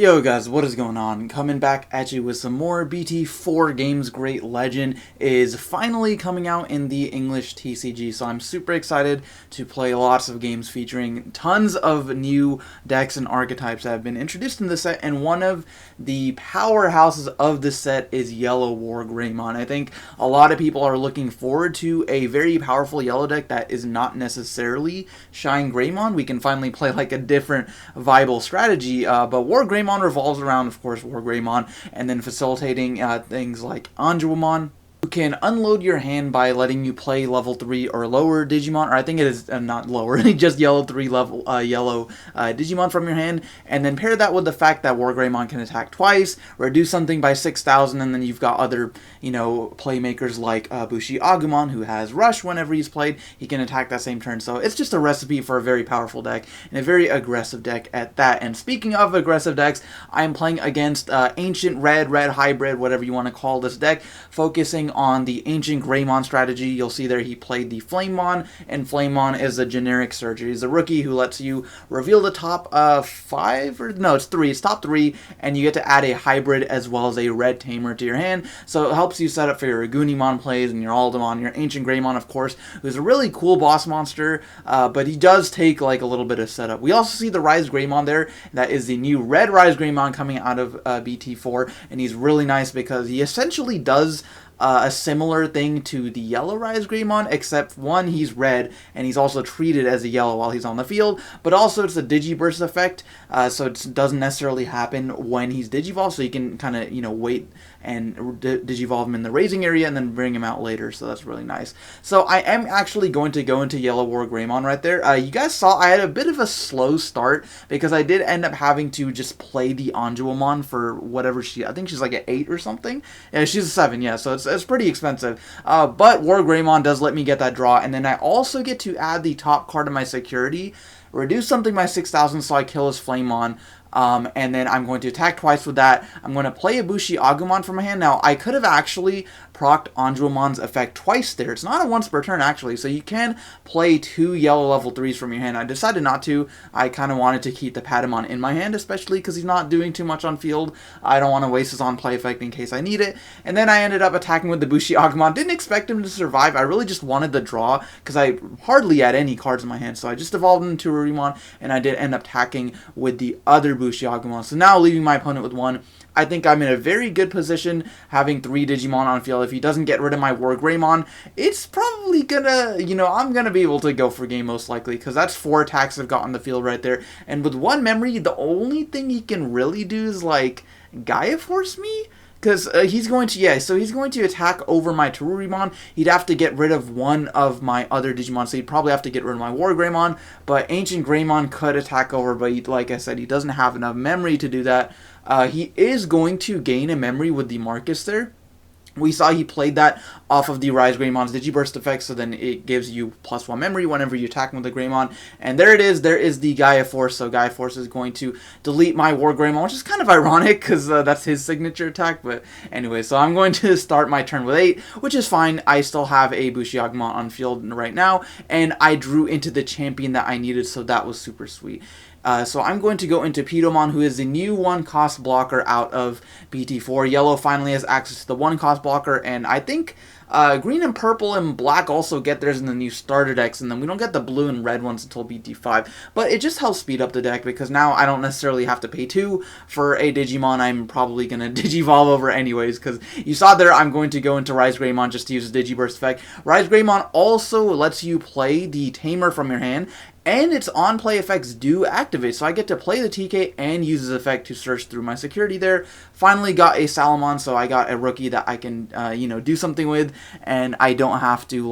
Yo guys, what is going on? Coming back at you with some more BT4 games. Great Legend is finally coming out in the English TCG, so I'm super excited to play lots of games featuring tons of new decks and archetypes that have been introduced in the set, and one of the powerhouses of this set is Yellow WarGreymon. I think a lot of people are looking forward to a very powerful yellow deck that is not necessarily Shine Greymon. We can finally play like a different viable strategy, but WarGreymon revolves around, of course, WarGreymon, and then facilitating things like Anjuamon. You can unload your hand by letting you play level 3 or lower Digimon, or I think it is not lower, just yellow 3 level yellow Digimon from your hand, and then pair that with the fact that WarGreymon can attack twice, reduce something by 6,000, and then you've got other, playmakers like Bushi Agumon, who has Rush whenever he's played. He can attack that same turn, so it's just a recipe for a very powerful deck, and a very aggressive deck at that. And speaking of aggressive decks, I'm playing against Ancient Red Hybrid, whatever you want to call this deck, focusing on the Ancient Greymon strategy. You'll see there he played the Flamemon, and Flamemon is a generic searcher. He's a rookie who lets you reveal the top it's top 3, and you get to add a hybrid as well as a red tamer to your hand, so it helps you set up for your Agunimon plays and your Aldemon, your Ancient Greymon, of course, who's a really cool boss monster, but he does take like a little bit of setup. We also see the Rise Greymon there. That is the new red Rise Greymon coming out of BT4, and he's really nice because he essentially does a similar thing to the yellow Rise Greymon, except one, he's red, and he's also treated as a yellow while he's on the field, but also it's a Digiburst effect, so it doesn't necessarily happen when he's Digivolved, so you can kind of, wait and Digivolve him in the raising area and then bring him out later, so that's really nice. So I am actually going to go into Yellow WarGreymon right there. You guys saw I had a bit of a slow start because I did end up having to just play the Anjuamon for whatever I think she's like an 8 or something. Yeah, she's a 7, yeah, so it's pretty expensive. But WarGreymon does let me get that draw, and then I also get to add the top card of my security, reduce something by 6,000 so I kill his Flamemon. And then I'm going to attack twice with that. I'm going to play a Bushi Agumon from my hand. Now, I could have actually procced Anjuamon's effect twice there. It's not a once per turn, actually, so you can play 2 yellow level 3s from your hand. I decided not to. I kind of wanted to keep the Patamon in my hand, especially because he's not doing too much on field. I don't want to waste his on-play effect in case I need it. And then I ended up attacking with the Bushi Agumon. Didn't expect him to survive. I really just wanted the draw because I hardly had any cards in my hand, so I just evolved him to Rimon, and I did end up attacking with the other Bushi Agumon. So now leaving my opponent with 1. I think I'm in a very good position having 3 Digimon on field. If he doesn't get rid of my WarGreymon, it's probably gonna, I'm gonna be able to go for game most likely, because that's 4 attacks I've got on the field right there. And with 1 memory, the only thing he can really do is like Gaia Force me. Because he's going to attack over my Terurimon. He'd have to get rid of one of my other Digimon, so he'd probably have to get rid of my WarGreymon. But Ancient Greymon could attack over, but like I said, he doesn't have enough memory to do that. He is going to gain a memory with the Marcus there. We saw he played that off of the Rise Greymon's Digiburst effect, so then it gives you +1 memory whenever you attack him with the Greymon. And there it is. There is the Gaia Force, so Gaia Force is going to delete my WarGreymon, which is kind of ironic because that's his signature attack. But anyway, so I'm going to start my turn with 8, which is fine. I still have a Bushi Agumon on field right now, and I drew into the champion that I needed, so that was super sweet. So I'm going to go into Pidomon, who is the new 1-cost blocker out of BT4. Yellow finally has access to the 1-cost blocker, and I think green and purple and black also get theirs in the new starter decks, and then we don't get the blue and red ones until BT5. But it just helps speed up the deck, because now I don't necessarily have to pay 2 for a Digimon I'm probably going to Digivolve over anyways, because you saw there I'm going to go into Rise Greymon just to use the Digiburst effect. Rise Greymon also lets you play the Tamer from your hand, and its on-play effects do activate, so I get to play the TK and use his effect to search through my security there. Finally got a Salamon, so I got a rookie that I can, do something with, and I don't have to,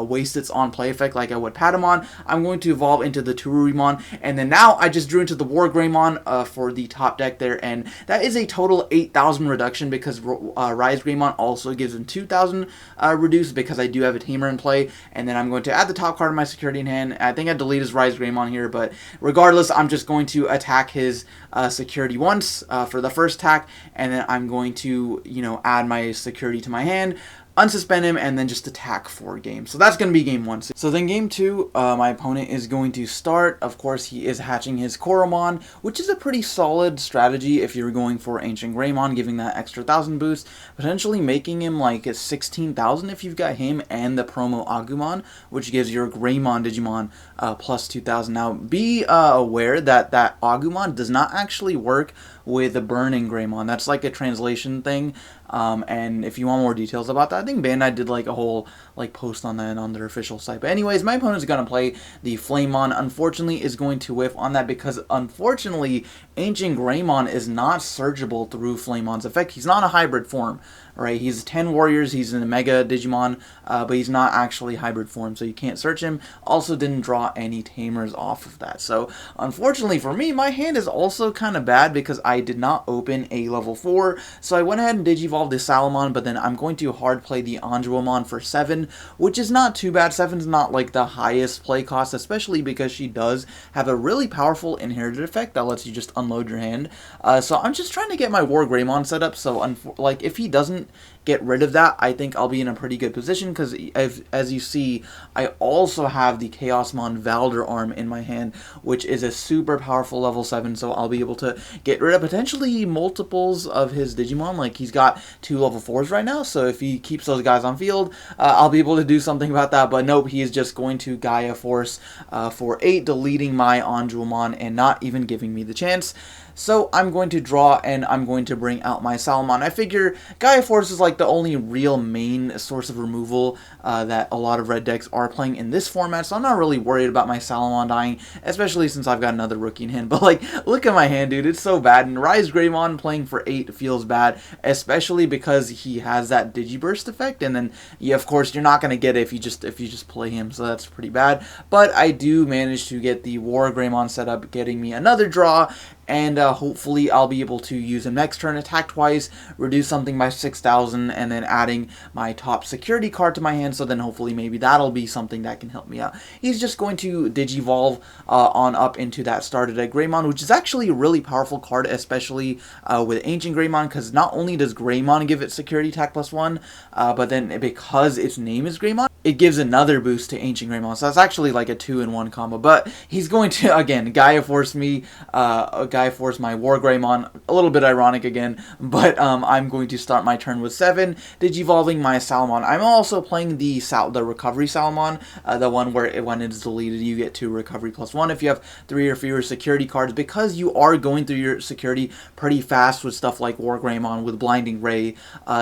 waste its on-play effect like I would Patamon. I'm going to evolve into the Terurimon, and then now I just drew into the WarGreymon for the top deck there, and that is a total 8,000 reduction, because Rise Greymon also gives him 2,000 reduced, because I do have a Tamer in play, and then I'm going to add the top card of my security in hand. I think I deleted his Rise Greymon here, but regardless, I'm just going to attack his security once for the first attack, and then I'm going to, add my security to my hand. unsuspend him, and then just attack 4 games. So that's going to be game 1. So then game 2, my opponent is going to start. Of course, he is hatching his Koromon, which is a pretty solid strategy if you're going for Ancient Greymon, giving that extra 1,000 boost, potentially making him like a 16,000 if you've got him and the promo Agumon, which gives your Greymon Digimon plus 2,000. Now, be aware that that Agumon does not actually work with the Burning Greymon. That's like a translation thing. And if you want more details about that, I think Bandai did like a whole like post on that on their official site. But anyways, my opponent is going to play the Flamemon. Unfortunately, is going to whiff on that because unfortunately, Ancient Greymon is not searchable through Flamemon's effect. He's not a hybrid form, right? He's 10 warriors. He's in a Mega Digimon, but he's not actually hybrid form, so you can't search him. Also, didn't draw any Tamers off of that. So unfortunately for me, my hand is also kind of bad because I did not open a level 4. So I went ahead and Digivolved the Salamon, but then I'm going to hard play the Anjuamon for 7, which is not too bad. 7's not like the highest play cost, especially because she does have a really powerful inherited effect that lets you just unload your hand. So I'm just trying to get my WarGreymon set up, so like if he doesn't get rid of that, I think I'll be in a pretty good position because as you see, I also have the Chaosmon Valder Arm in my hand, which is a super powerful level 7, so I'll be able to get rid of potentially multiples of his Digimon. Like he's got 2 level 4s right now, so if he keeps those guys on field, I'll be able to do something about that. But nope, he is just going to Gaia Force for 8, deleting my Anjuamon and not even giving me the chance. So I'm going to draw and I'm going to bring out my Salamon. I figure Gaia Force is like the only real main source of removal that a lot of red decks are playing in this format, so I'm not really worried about my Salamon dying, especially since I've got another rookie in hand. But like, look at my hand, dude, it's so bad. And Rise Greymon playing for 8 feels bad, especially because he has that Digiburst effect, and then yeah, of course you're not going to get it if you just play him, so that's pretty bad. But I do manage to get the WarGreymon set up, getting me another draw, and hopefully I'll be able to use him next turn, attack twice, reduce something by 6,000, and then adding my top security card to my hand, so then hopefully maybe that'll be something that can help me out. He's just going to Digivolve on up into that starter deck Greymon, which is actually a really powerful card, especially with Ancient Greymon, because not only does Greymon give it security attack +1, but then because its name is Greymon, it gives another boost to Ancient Greymon, so that's actually like a 2-in-1 combo. But he's going to, again, Gaia Force me, Gaia Force my WarGreymon, a little bit ironic again, but I'm going to start my turn with 7, Digivolving my Salamon. I'm also playing the Recovery Salamon, the one where when it's deleted you get 2 recovery +1 if you have 3 or fewer security cards, because you are going through your security pretty fast with stuff like WarGreymon with Blinding Ray,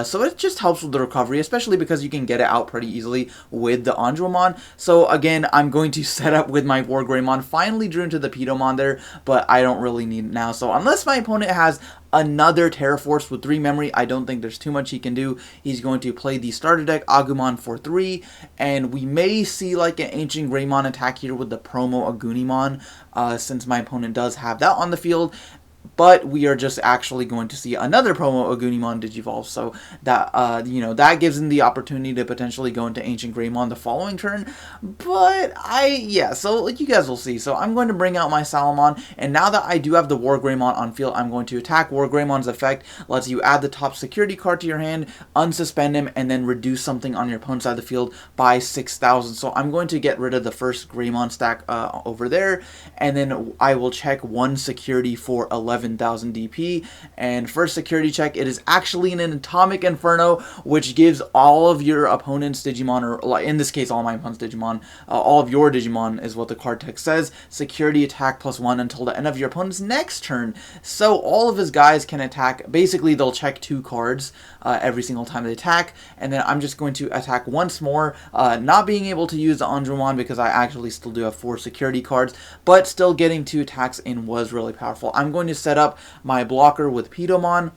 so it just helps with the recovery, especially because you can get it out pretty easily with the Anjuamon. So again, I'm going to set up with my WarGreymon. Finally drew into the Pedomon there, but I don't really need it now. So unless my opponent has another Terra Force with 3 memory, I don't think there's too much he can do. He's going to play the starter deck Agumon for 3, and we may see like an Ancient Greymon attack here with the promo Agunimon, since my opponent does have that on the field. But we are just actually going to see another promo Agunimon Digivolve, so that you know, that gives him the opportunity to potentially go into Ancient Greymon the following turn. But so like you guys will see. So I'm going to bring out my Salamon, and now that I do have the WarGreymon on field, I'm going to attack. WarGreymon's effect lets you add the top security card to your hand, unsuspend him, and then reduce something on your opponent's side of the field by 6,000. So I'm going to get rid of the first Greymon stack over there, and then I will check 1 security for 11,000 DP, and first security check, it is actually an Atomic Inferno, which gives all of your opponent's Digimon, or in this case all my opponent's Digimon, all of your Digimon is what the card text says, security attack +1 until the end of your opponent's next turn. So all of his guys can attack, basically they'll check 2 cards every single time they attack, and then I'm just going to attack once more, not being able to use the Anjuamon because I actually still do have 4 security cards, but still getting 2 attacks in was really powerful. I'm going to set up my blocker with Pedomon.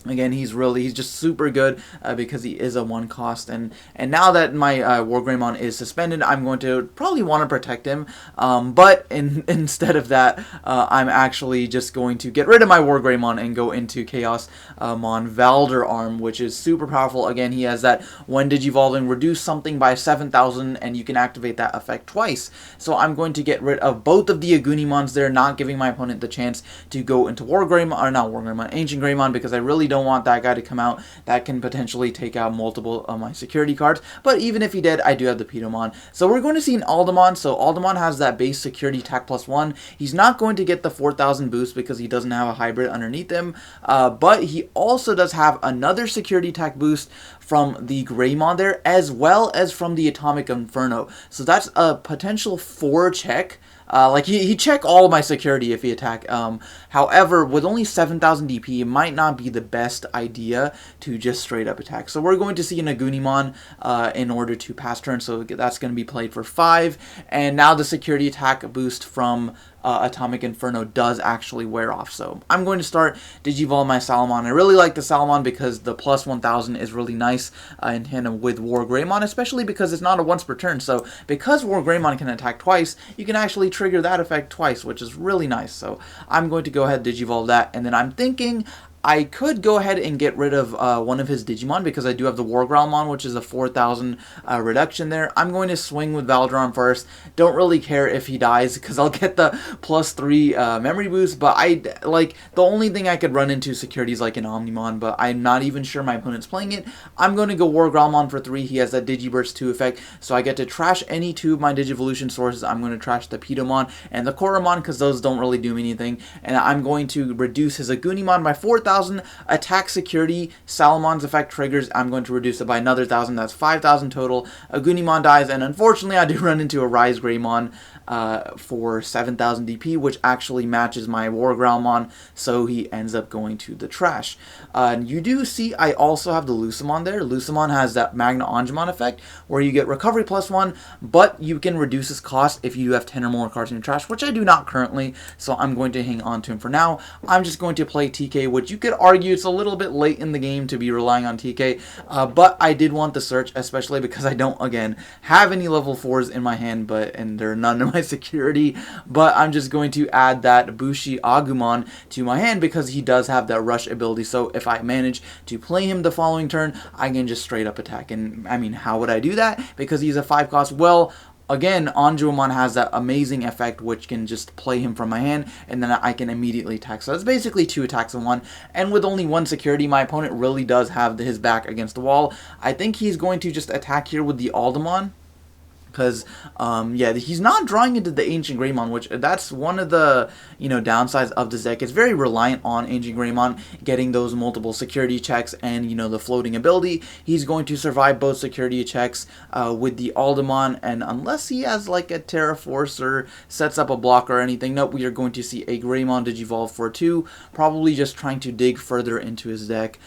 Again, he's just super good because he is a 1 cost, and now that my WarGreymon is suspended, I'm going to probably want to protect him, but instead of that, I'm actually just going to get rid of my WarGreymon and go into Chaosmon Valder Arm, which is super powerful. Again, he has that when Digivolving, reduce something by 7,000, and you can activate that effect twice. So I'm going to get rid of both of the Agunimons there, not giving my opponent the chance to go into WarGreymon, or not WarGreymon, Ancient Greymon, because I really don't don't want that guy to come out. That can potentially take out multiple of my security cards. But even if he did, I do have the Pidomon. So we're going to see an Aldemon. So Aldemon has that base security attack +1. He's not going to get the 4,000 boost because he doesn't have a hybrid underneath him. But he also does have another security attack boost from the Greymon there, as well as from the Atomic Inferno. So that's a potential 4 check. Like, he'd check all of my security if he attack. However, with only 7,000 DP, it might not be the best idea to just straight up attack. So we're going to see an Agunimon in order to pass turn, so that's going to be played for 5. And now the security attack boost from Atomic Inferno does actually wear off. So I'm going to start Digivolve my Salamon. I really like the Salamon because the +1000 is really nice in tandem with WarGreymon, especially because it's not a once per turn. So because WarGreymon can attack twice, you can actually trigger that effect twice, which is really nice. So I'm going to go ahead and Digivolve that, and then I'm thinking I could go ahead and get rid of one of his Digimon because I do have the WarGreymon, which is a 4,000 reduction there. I'm going to swing with Valdron first. Don't really care if he dies because I'll get the +3 memory boost. But the only thing I could run into security is like an Omnimon, but I'm not even sure my opponent's playing it. I'm going to go WarGreymon for 3. He has that Digiburst 2 effect, so I get to trash any 2 of my Digivolution sources. I'm going to trash the Pidomon and the Koromon because those don't really do me anything. And I'm going to reduce his Agunimon by 4,000. Attack security, Salamon's effect triggers. I'm going to reduce it by another 1,000. That's 5,000 total. Agunimon dies, and unfortunately, I do run into a WarGreymon for 7,000 DP, which actually matches my WarGreymon, so he ends up going to the trash. You do see I also have the Lucemon there. Lucemon has that Magna Angemon effect, where you get recovery +1, but you can reduce his cost if you have 10 or more cards in your trash, which I do not currently, so I'm going to hang on to him for now. I'm just going to play TK, which you could argue it's a little bit late in the game to be relying on TK, but I did want the search, especially because I don't, again, have any level 4s in my hand, and there are none in my security, but I'm just going to add that Bushi Agumon to my hand because he does have that rush ability. So if I manage to play him the following turn, I can just straight up attack. And I mean, how would I do that? Because he's a 5 cost. Well, again, Angemon has that amazing effect which can just play him from my hand, and then I can immediately attack. So that's basically 2 attacks in 1, and with only 1 security, my opponent really does have his back against the wall. I think he's going to just attack here with the Aldemon, because, yeah, he's not drawing into the Ancient Greymon, which that's one of the, downsides of this deck. It's very reliant on Ancient Greymon getting those multiple security checks and, the floating ability. He's going to survive both security checks with the Aldemon, and unless he has, like, a Terra Force or sets up a block or anything, nope, we are going to see a Greymon Digivolve for 2, probably just trying to dig further into his deck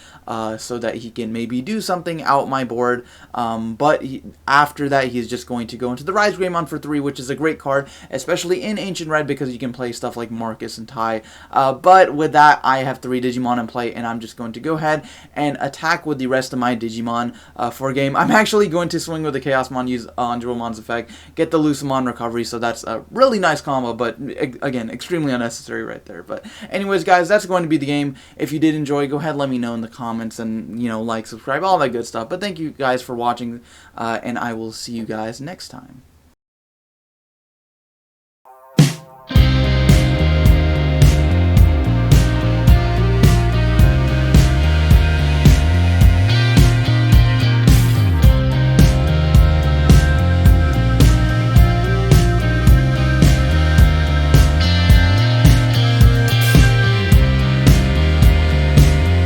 so that he can maybe do something out my board, but after that, he's just going to go into the WarGreymon for 3, which is a great card, especially in Ancient Red because you can play stuff like Marcus and Tai. But with that, I have 3 Digimon in play, and I'm just going to go ahead and attack with the rest of my Digimon for a game. I'm actually going to swing with the Chaosmon, use Angelomon's effect, get the Lucemon recovery, so that's a really nice combo, but again, extremely unnecessary right there. But anyways, guys, that's going to be the game. If you did enjoy, go ahead, let me know in the comments, and, like, subscribe, all that good stuff. But thank you guys for watching, and I will see you guys next time.